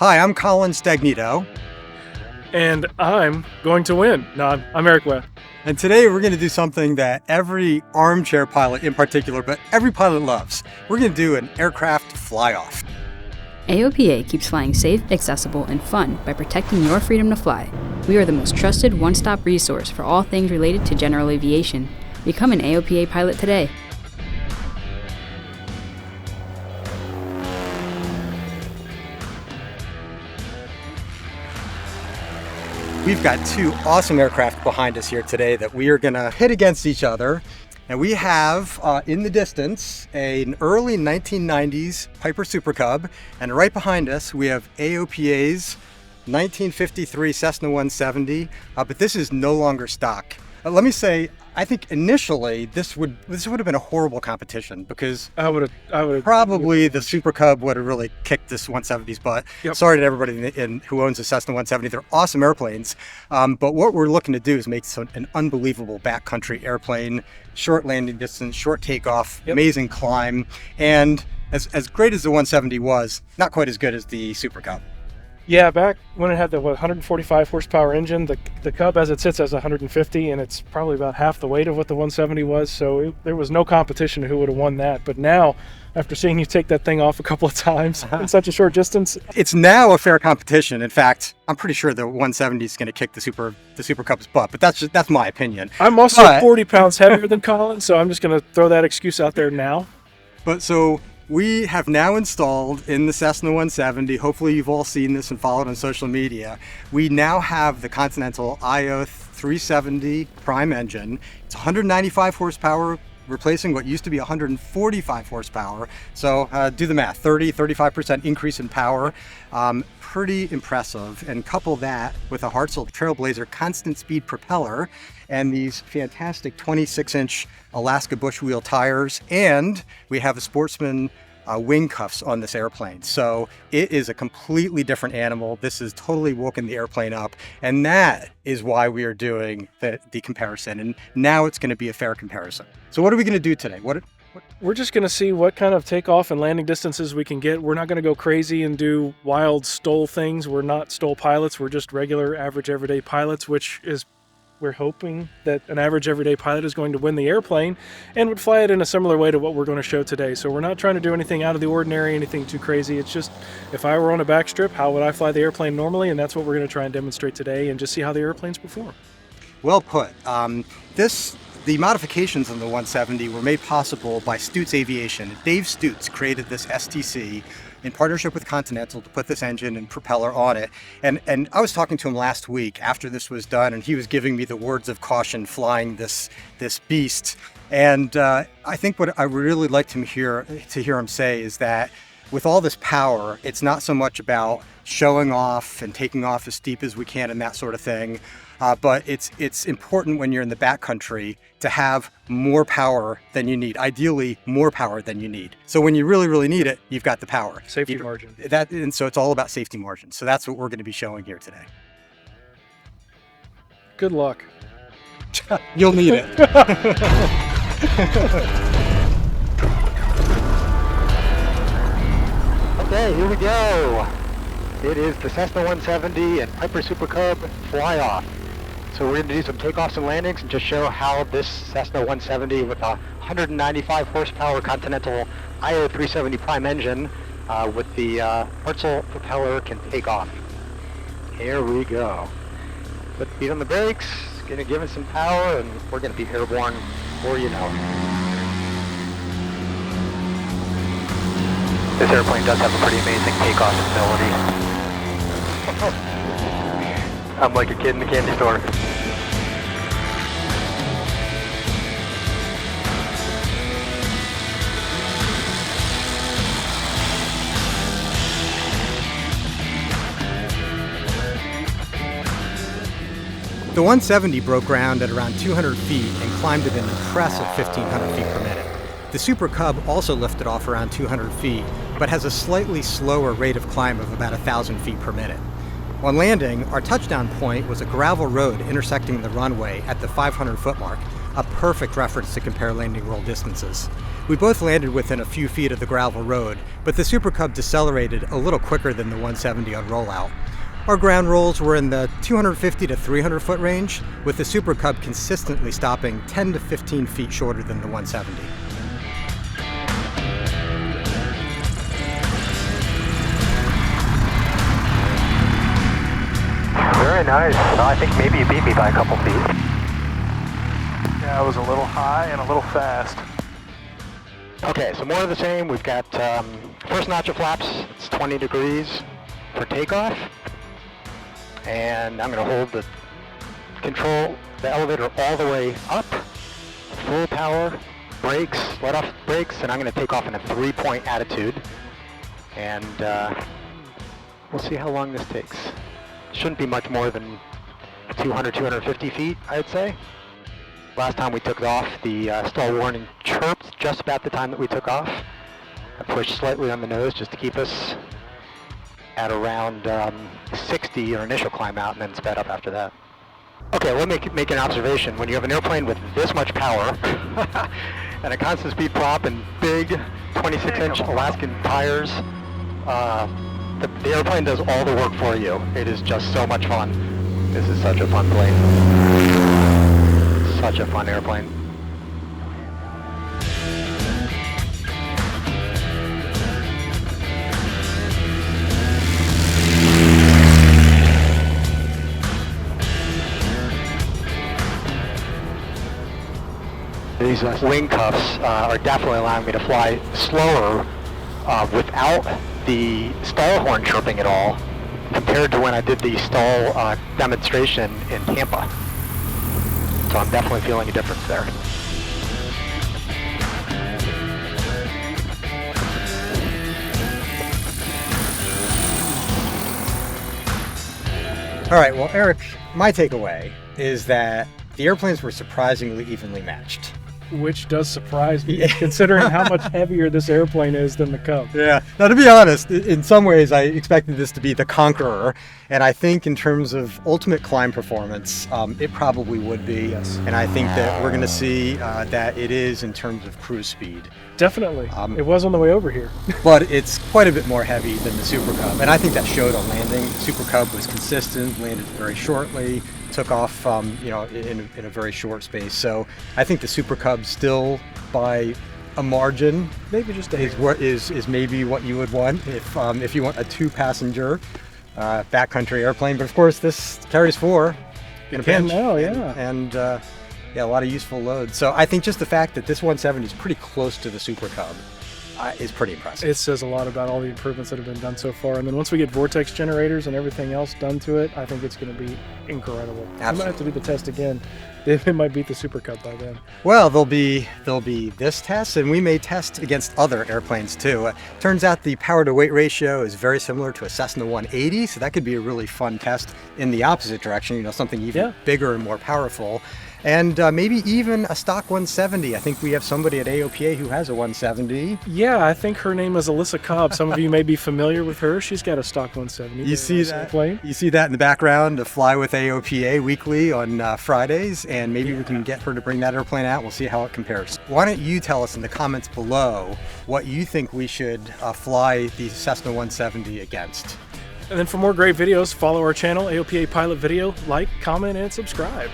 Hi, I'm Colin Stagnito. And I'm going to win. No, I'm Eric Webb. And today we're going to do something that every armchair pilot in particular, but every pilot loves. We're going to do an aircraft fly-off. AOPA keeps flying safe, accessible, and fun by protecting your freedom to fly. We are the most trusted one-stop resource for all things related to general aviation. Become an AOPA pilot today. We've got two awesome aircraft behind us here today that we are going to hit against each other. And we have in the distance an early 1990s Piper Super Cub, and right behind us we have AOPA's 1953 Cessna 170, but this is no longer stock. Let me say, I think initially this would have been a horrible competition because I would have probably the Super Cub would have really kicked this 170's butt. Yep. Sorry to everybody who owns a Cessna 170. They're awesome airplanes, but what we're looking to do is make an unbelievable backcountry airplane, short landing distance, short takeoff, Yep. Amazing climb, and as great as the 170 was, not quite as good as the Super Cub. Yeah, back when it had the 145 horsepower engine, the Cub as it sits has 150, and it's probably about half the weight of what the 170 was, so there was no competition who would have won that. But now, after seeing you take that thing off a couple of times in such a short distance, it's now a fair competition. In fact, I'm pretty sure the 170 is going to kick the Super Cub's butt, but that's my opinion. I'm also 40 pounds heavier than Colin, so I'm just going to throw that excuse out there now. But so we have now installed in the Cessna 170, hopefully you've all seen this and followed on social media, we now have the Continental IO 370 prime engine. It's 195 horsepower, replacing what used to be 145 horsepower. So do the math, 35% increase in power. Pretty impressive. And couple that with a Hartzell Trailblazer constant speed propeller and these fantastic 26-inch Alaska bush wheel tires. And we have a Sportsman wing cuffs on this airplane. So it is a completely different animal. This is totally woken the airplane up. And that is why we are doing the comparison. And now it's going to be a fair comparison. So what are we going to do today? We're just going to see what kind of takeoff and landing distances we can get. We're not going to go crazy and do wild STOL things. We're not STOL pilots. We're just regular, average, everyday pilots, which is, we're hoping that an average, everyday pilot is going to win the airplane and would fly it in a similar way to what we're going to show today. So we're not trying to do anything out of the ordinary, anything too crazy. It's just, if I were on a backstrip, how would I fly the airplane normally? And that's what we're going to try and demonstrate today and just see how the airplanes perform. Well put. The modifications on the 170 were made possible by Stutes Aviation. Dave Stutes created this STC in partnership with Continental to put this engine and propeller on it. And I was talking to him last week after this was done, and he was giving me the words of caution flying this beast. And I think what I would really like to hear him say is that with all this power, it's not so much about showing off and taking off as steep as we can and that sort of thing. But it's important when you're in the backcountry to have more power than you need. Ideally, more power than you need. So when you really, really need it, you've got the power. Safety margin. And so it's all about safety margin. So that's what we're going to be showing here today. Good luck. You'll need it. Okay, here we go. It is the Cessna 170 and Piper Super Cub fly-off. So we're going to do some takeoffs and landings and just show how this Cessna 170 with a 195 horsepower Continental IO 370 prime engine with the Hartzell propeller can take off. Here we go. Put the feet on the brakes, going to give it some power, and we're going to be airborne before you know it. This airplane does have a pretty amazing takeoff ability. I'm like a kid in the candy store. The 170 broke ground at around 200 feet and climbed at an impressive 1,500 feet per minute. The Super Cub also lifted off around 200 feet, but has a slightly slower rate of climb of about 1,000 feet per minute. On landing, our touchdown point was a gravel road intersecting the runway at the 500-foot mark. a perfect reference to compare landing roll distances. We both landed within a few feet of the gravel road, but the Super Cub decelerated a little quicker than the 170 on rollout. Our ground rolls were in the 250 to 300 foot range, with the Super Cub consistently stopping 10 to 15 feet shorter than the 170. Very nice. I think maybe you beat me by a couple feet. Yeah, it was a little high and a little fast. Okay, so more of the same. We've got first notch of flaps. It's 20 degrees for takeoff. And I'm going to hold the elevator all the way up, full power, brakes, let off brakes, and I'm going to take off in a 3-point attitude. And we'll see how long this takes. Shouldn't be much more than 200, 250 feet, I'd say. Last time we took off, the stall warning chirped just about the time that we took off. I pushed slightly on the nose just to keep us at around 60 or initial climb out, and then sped up after that. Okay, let me make an observation. When you have an airplane with this much power and a constant speed prop and big 26-inch Alaskan tires, the airplane does all the work for you. It is just so much fun. This is such a fun plane. Such a fun airplane. These wing cuffs are definitely allowing me to fly slower without the stall horn chirping at all, compared to when I did the stall demonstration in Tampa. So I'm definitely feeling a difference there. All right, well, Eric, my takeaway is that the airplanes were surprisingly evenly matched. Which does surprise me, considering how much heavier this airplane is than the Cub. Yeah. Now, to be honest, in some ways, I expected this to be the conqueror, and I think in terms of ultimate climb performance, it probably would be. Yes. And I think that we're going to see that it is in terms of cruise speed. Definitely. It was on the way over here. But it's quite a bit more heavy than the Super Cub, and I think that showed on landing. The Super Cub was consistent, landed very shortly, took off, in a very short space. So I think the Super Cub still, by a margin, Maybe just a is what is maybe what you would want if you want a 2-passenger backcountry airplane. But of course, this carries 4 in a pinch. now, yeah. And a lot of useful load. So I think just the fact that this 170 is pretty close to the Super Cub is pretty impressive. It says a lot about all the improvements that have been done so far. And then once we get vortex generators and everything else done to it, I think it's going to be incredible. I might have to do the test again. It might beat the Super Cub by then. Well, there'll be this test, and we may test against other airplanes too. Turns out the power to weight ratio is very similar to a Cessna 180, so that could be a really fun test in the opposite direction. Something even bigger and more powerful. And maybe even a stock 170. I think we have somebody at AOPA who has a 170. Yeah, I think her name is Alyssa Cobb. Some of you may be familiar with her. She's got a stock 170. You see that? Airplane. You see that in the background, to Fly with AOPA weekly on Fridays, and maybe we can get her to bring that airplane out. We'll see how it compares. Why don't you tell us in the comments below what you think we should fly the Cessna 170 against? And then for more great videos, follow our channel, AOPA Pilot Video, like, comment, and subscribe.